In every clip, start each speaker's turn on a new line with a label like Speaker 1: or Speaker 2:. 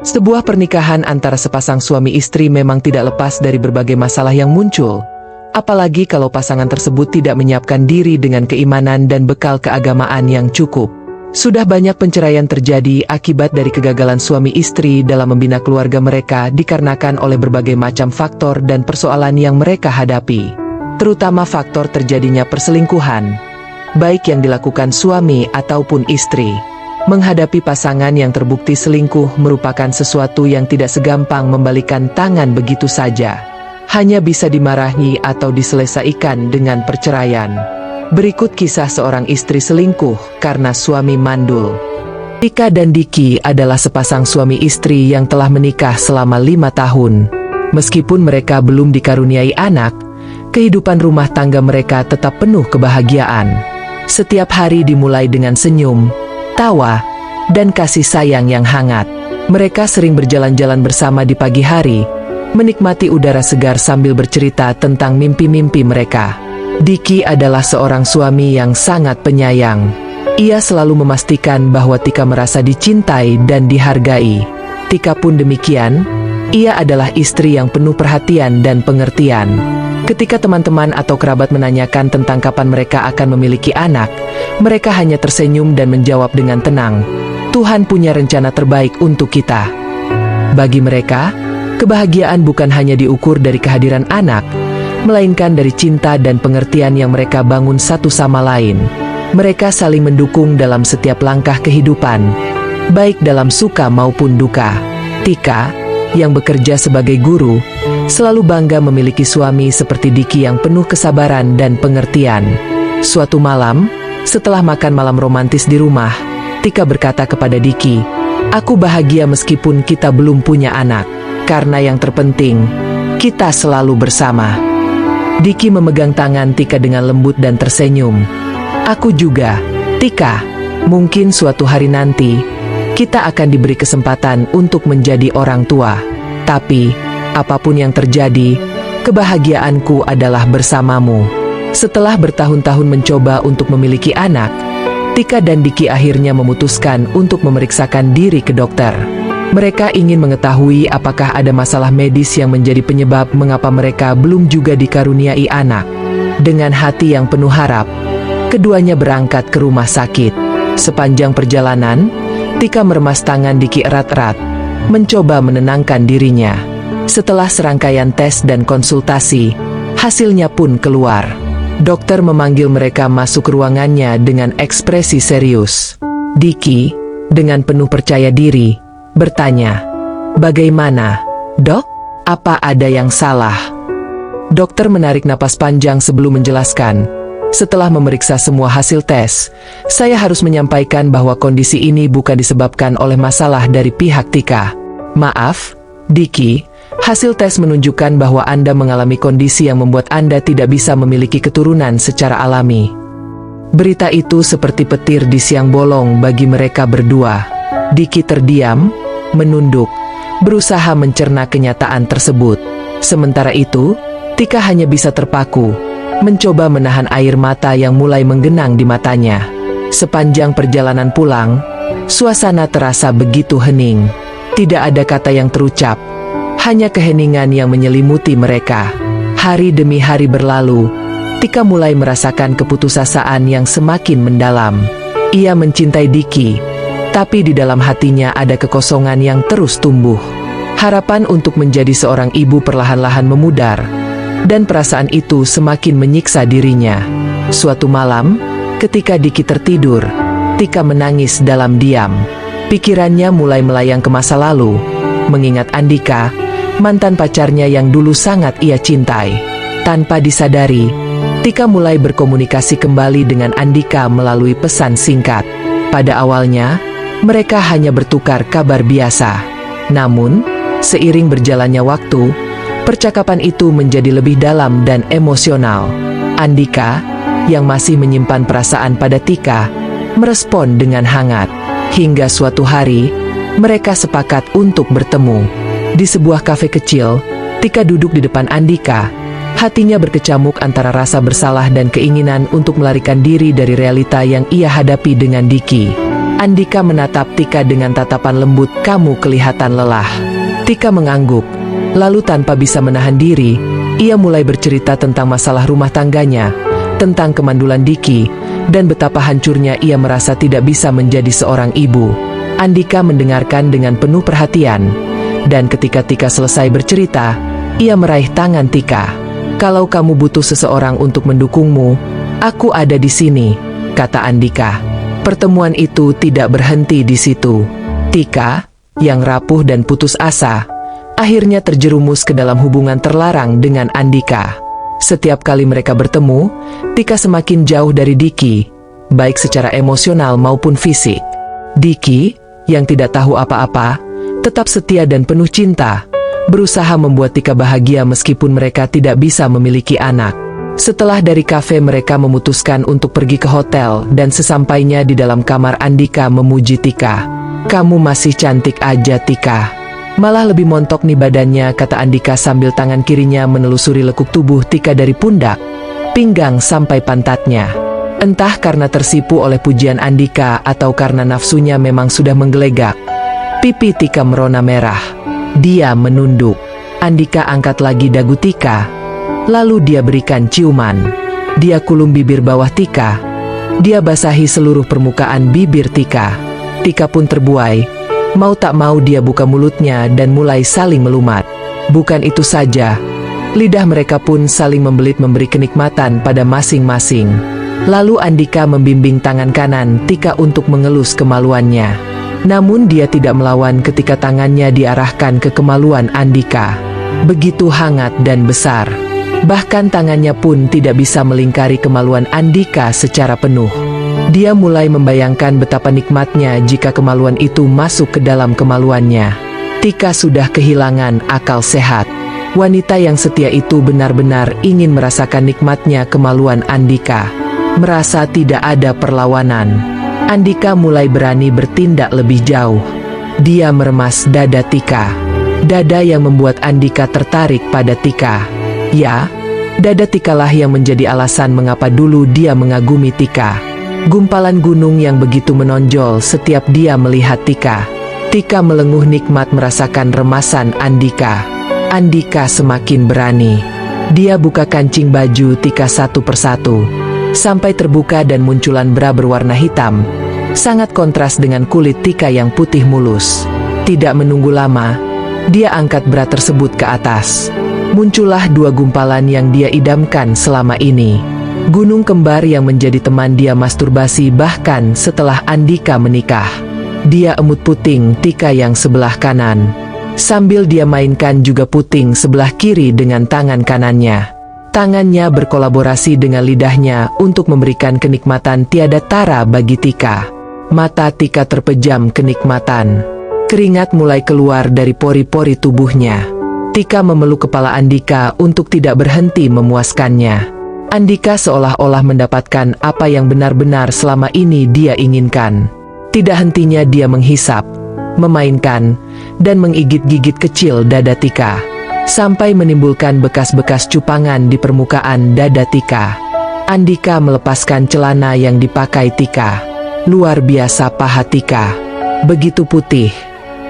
Speaker 1: Sebuah pernikahan antara sepasang suami istri memang tidak lepas dari berbagai masalah yang muncul. Apalagi kalau pasangan tersebut tidak menyiapkan diri dengan keimanan dan bekal keagamaan yang cukup. Sudah banyak perceraian terjadi akibat dari kegagalan suami istri dalam membina keluarga mereka dikarenakan oleh berbagai macam faktor dan persoalan yang mereka hadapi. Terutama faktor terjadinya perselingkuhan, baik yang dilakukan suami ataupun istri. Menghadapi pasangan yang terbukti selingkuh merupakan sesuatu yang tidak segampang membalikan tangan begitu saja. Hanya bisa dimarahi atau diselesaikan dengan perceraian. Berikut kisah seorang istri selingkuh karena suami mandul. Tika dan Diki adalah sepasang suami istri yang telah menikah selama 5 tahun. Meskipun mereka belum dikaruniai anak, kehidupan rumah tangga mereka tetap penuh kebahagiaan. Setiap hari dimulai dengan senyum, tawa, dan kasih sayang yang hangat. Mereka sering berjalan-jalan bersama di pagi hari, menikmati udara segar sambil bercerita tentang mimpi-mimpi mereka. Diki adalah seorang suami yang sangat penyayang. Ia selalu memastikan bahwa Tika merasa dicintai dan dihargai. Tika pun demikian, ia adalah istri yang penuh perhatian dan pengertian. Ketika teman-teman atau kerabat menanyakan tentang kapan mereka akan memiliki anak, mereka hanya tersenyum dan menjawab dengan tenang, "Tuhan punya rencana terbaik untuk kita." Bagi mereka, kebahagiaan bukan hanya diukur dari kehadiran anak, melainkan dari cinta dan pengertian yang mereka bangun satu sama lain. Mereka saling mendukung dalam setiap langkah kehidupan, baik dalam suka maupun duka. Tika, yang bekerja sebagai guru, selalu bangga memiliki suami seperti Diki yang penuh kesabaran dan pengertian. Suatu malam, setelah makan malam romantis di rumah, Tika berkata kepada Diki, "Aku bahagia meskipun kita belum punya anak, karena yang terpenting, kita selalu bersama." Diki memegang tangan Tika dengan lembut dan tersenyum. "Aku juga, Tika. Mungkin suatu hari nanti, kita akan diberi kesempatan untuk menjadi orang tua. Tapi, apapun yang terjadi, kebahagiaanku adalah bersamamu." Setelah bertahun-tahun mencoba untuk memiliki anak, Tika dan Diki akhirnya memutuskan untuk memeriksakan diri ke dokter. Mereka ingin mengetahui apakah ada masalah medis yang menjadi penyebab mengapa mereka belum juga dikaruniai anak. Dengan hati yang penuh harap, keduanya berangkat ke rumah sakit. Sepanjang perjalanan, Tika meremas tangan Diki erat-erat, mencoba menenangkan dirinya. Setelah serangkaian tes dan konsultasi, hasilnya pun keluar. Dokter memanggil mereka masuk ke ruangannya dengan ekspresi serius. Diki, dengan penuh percaya diri, bertanya, "Bagaimana, Dok? Apa ada yang salah?" Dokter menarik napas panjang sebelum menjelaskan, "Setelah memeriksa semua hasil tes, saya harus menyampaikan bahwa kondisi ini bukan disebabkan oleh masalah dari pihak Tika. Maaf, Diki, hasil tes menunjukkan bahwa Anda mengalami kondisi yang membuat Anda tidak bisa memiliki keturunan secara alami." Berita itu seperti petir di siang bolong bagi mereka berdua. Diki terdiam, menunduk, berusaha mencerna kenyataan tersebut. Sementara itu, Tika hanya bisa terpaku, mencoba menahan air mata yang mulai menggenang di matanya. Sepanjang perjalanan pulang, suasana terasa begitu hening. Tidak ada kata yang terucap, hanya keheningan yang menyelimuti mereka. Hari demi hari berlalu, Tika mulai merasakan keputusasaan yang semakin mendalam. Ia mencintai Diki, tapi di dalam hatinya ada kekosongan yang terus tumbuh. Harapan untuk menjadi seorang ibu perlahan-lahan memudar, dan perasaan itu semakin menyiksa dirinya. Suatu malam, ketika Diki tertidur, Tika menangis dalam diam. Pikirannya mulai melayang ke masa lalu, mengingat Andika, mantan pacarnya yang dulu sangat ia cintai. Tanpa disadari, Tika mulai berkomunikasi kembali dengan Andika melalui pesan singkat. Pada awalnya, mereka hanya bertukar kabar biasa. Namun, seiring berjalannya waktu, percakapan itu menjadi lebih dalam dan emosional. Andika, yang masih menyimpan perasaan pada Tika, merespon dengan hangat. Hingga suatu hari, mereka sepakat untuk bertemu. Di sebuah kafe kecil, Tika duduk di depan Andika. Hatinya berkecamuk antara rasa bersalah dan keinginan untuk melarikan diri dari realita yang ia hadapi dengan Diki. Andika menatap Tika dengan tatapan lembut, "Kamu kelihatan lelah." Tika mengangguk. Lalu tanpa bisa menahan diri, ia mulai bercerita tentang masalah rumah tangganya, tentang kemandulan Diki, dan betapa hancurnya ia merasa tidak bisa menjadi seorang ibu. Andika mendengarkan dengan penuh perhatian, dan ketika Tika selesai bercerita, ia meraih tangan Tika. "Kalau kamu butuh seseorang untuk mendukungmu, aku ada di sini," kata Andika. Pertemuan itu tidak berhenti di situ. Tika, yang rapuh dan putus asa, akhirnya terjerumus ke dalam hubungan terlarang dengan Andika. Setiap kali mereka bertemu, Tika semakin jauh dari Diki, baik secara emosional maupun fisik. Diki, yang tidak tahu apa-apa, tetap setia dan penuh cinta, berusaha membuat Tika bahagia meskipun mereka tidak bisa memiliki anak. Setelah dari kafe, mereka memutuskan untuk pergi ke hotel, dan sesampainya di dalam kamar, Andika memuji Tika. "Kamu masih cantik aja, Tika. Malah lebih montok nih badannya," kata Andika sambil tangan kirinya menelusuri lekuk tubuh Tika dari pundak, pinggang sampai pantatnya. Entah karena tersipu oleh pujian Andika atau karena nafsunya memang sudah menggelegak, pipi Tika merona merah. Dia menunduk. Andika angkat lagi dagu Tika, lalu dia berikan ciuman. Dia kulum bibir bawah Tika. Dia basahi seluruh permukaan bibir Tika. Tika pun terbuai. Mau tak mau dia buka mulutnya dan mulai saling melumat. Bukan itu saja, lidah mereka pun saling membelit memberi kenikmatan pada masing-masing. Lalu Andika membimbing tangan kanan Tika untuk mengelus kemaluannya. Namun dia tidak melawan ketika tangannya diarahkan ke kemaluan Andika. Begitu hangat dan besar. Bahkan tangannya pun tidak bisa melingkari kemaluan Andika secara penuh. Dia mulai membayangkan betapa nikmatnya jika kemaluan itu masuk ke dalam kemaluannya. Tika sudah kehilangan akal sehat. Wanita yang setia itu benar-benar ingin merasakan nikmatnya kemaluan Andika. Merasa tidak ada perlawanan, Andika mulai berani bertindak lebih jauh. Dia meremas dada Tika. Dada yang membuat Andika tertarik pada Tika. Ya, dada Tikalah yang menjadi alasan mengapa dulu dia mengagumi Tika. Gumpalan gunung yang begitu menonjol setiap dia melihat Tika. Tika melenguh nikmat merasakan remasan Andika. Andika semakin berani. Dia buka kancing baju Tika satu persatu, sampai terbuka dan munculan bra berwarna hitam, sangat kontras dengan kulit Tika yang putih mulus. Tidak menunggu lama, dia angkat bra tersebut ke atas. Muncullah dua gumpalan yang dia idamkan selama ini. Gunung kembar yang menjadi teman dia masturbasi bahkan setelah Andika menikah. Dia emut puting Tika yang sebelah kanan, sambil dia mainkan juga puting sebelah kiri dengan tangan kanannya. Tangannya berkolaborasi dengan lidahnya untuk memberikan kenikmatan tiada tara bagi Tika. Mata Tika terpejam kenikmatan. Keringat mulai keluar dari pori-pori tubuhnya. Tika memeluk kepala Andika untuk tidak berhenti memuaskannya. Andika seolah-olah mendapatkan apa yang benar-benar selama ini dia inginkan. Tidak hentinya dia menghisap, memainkan, dan menggigit-gigit kecil dada Tika, sampai menimbulkan bekas-bekas cupangan di permukaan dada Tika. Andika melepaskan celana yang dipakai Tika. Luar biasa paha Tika. Begitu putih,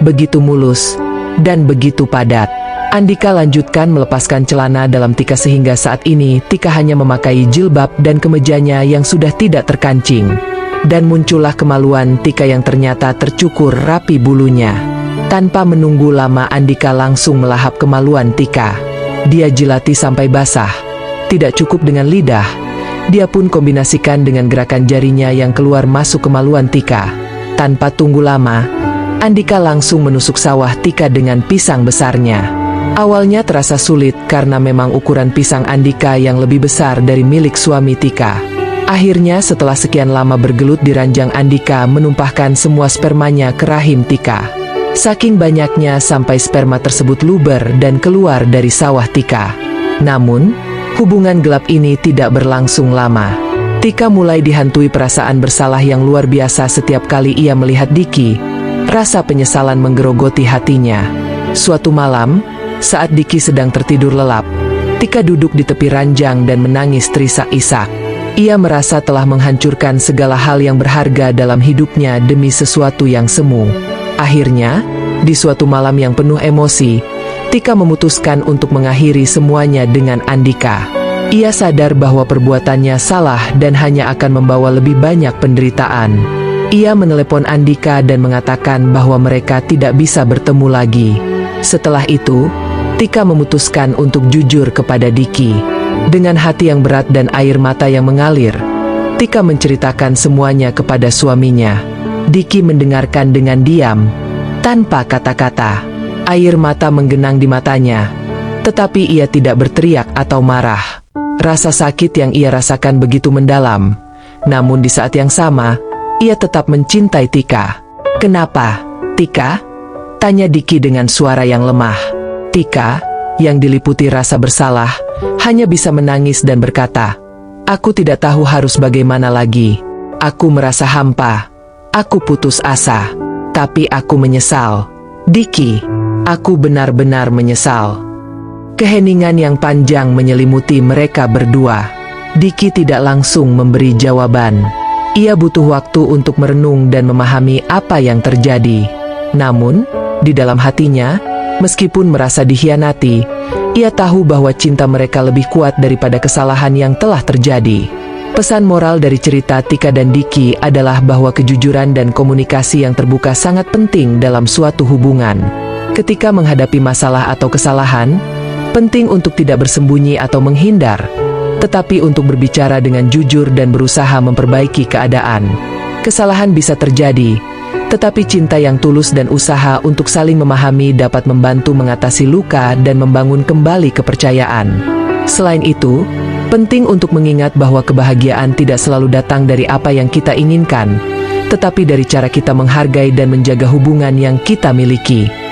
Speaker 1: begitu mulus, dan begitu padat. Andika lanjutkan melepaskan celana dalam Tika sehingga saat ini Tika hanya memakai jilbab dan kemejanya yang sudah tidak terkancing. Dan muncullah kemaluan Tika yang ternyata tercukur rapi bulunya. Tanpa menunggu lama Andika langsung melahap kemaluan Tika. Dia jilati sampai basah. Tidak cukup dengan lidah, dia pun kombinasikan dengan gerakan jarinya yang keluar masuk kemaluan Tika. Tanpa tunggu lama, Andika langsung menusuk sawah Tika dengan pisang besarnya. Awalnya terasa sulit karena memang ukuran pisang Andika yang lebih besar dari milik suami Tika. Akhirnya setelah sekian lama bergelut di ranjang, Andika menumpahkan semua spermanya ke rahim Tika. Saking banyaknya sampai sperma tersebut luber dan keluar dari sawah Tika. Namun, hubungan gelap ini tidak berlangsung lama. Tika mulai dihantui perasaan bersalah yang luar biasa setiap kali ia melihat Diki. Rasa penyesalan menggerogoti hatinya. Suatu malam, saat Diki sedang tertidur lelap, Tika duduk di tepi ranjang dan menangis terisak-isak. Ia merasa telah menghancurkan segala hal yang berharga dalam hidupnya demi sesuatu yang semu. Akhirnya, di suatu malam yang penuh emosi, Tika memutuskan untuk mengakhiri semuanya dengan Andika. Ia sadar bahwa perbuatannya salah dan hanya akan membawa lebih banyak penderitaan. Ia menelepon Andika dan mengatakan bahwa mereka tidak bisa bertemu lagi. Setelah itu, Tika memutuskan untuk jujur kepada Diki. Dengan hati yang berat dan air mata yang mengalir, Tika menceritakan semuanya kepada suaminya. Diki mendengarkan dengan diam, tanpa kata-kata. Air mata menggenang di matanya, tetapi ia tidak berteriak atau marah. Rasa sakit yang ia rasakan begitu mendalam. Namun di saat yang sama, ia tetap mencintai Tika. "Kenapa, Tika?" tanya Diki dengan suara yang lemah. Tika, yang diliputi rasa bersalah, hanya bisa menangis dan berkata, "Aku tidak tahu harus bagaimana lagi. Aku merasa hampa. Aku putus asa. Tapi aku menyesal. Diki, aku benar-benar menyesal." Keheningan yang panjang menyelimuti mereka berdua. Diki tidak langsung memberi jawaban. Ia butuh waktu untuk merenung dan memahami apa yang terjadi. Namun, di dalam hatinya, meskipun merasa dikhianati, ia tahu bahwa cinta mereka lebih kuat daripada kesalahan yang telah terjadi. Pesan moral dari cerita Tika dan Diki adalah bahwa kejujuran dan komunikasi yang terbuka sangat penting dalam suatu hubungan. Ketika menghadapi masalah atau kesalahan, penting untuk tidak bersembunyi atau menghindar, tetapi untuk berbicara dengan jujur dan berusaha memperbaiki keadaan. Kesalahan bisa terjadi, tetapi cinta yang tulus dan usaha untuk saling memahami dapat membantu mengatasi luka dan membangun kembali kepercayaan. Selain itu, penting untuk mengingat bahwa kebahagiaan tidak selalu datang dari apa yang kita inginkan, tetapi dari cara kita menghargai dan menjaga hubungan yang kita miliki.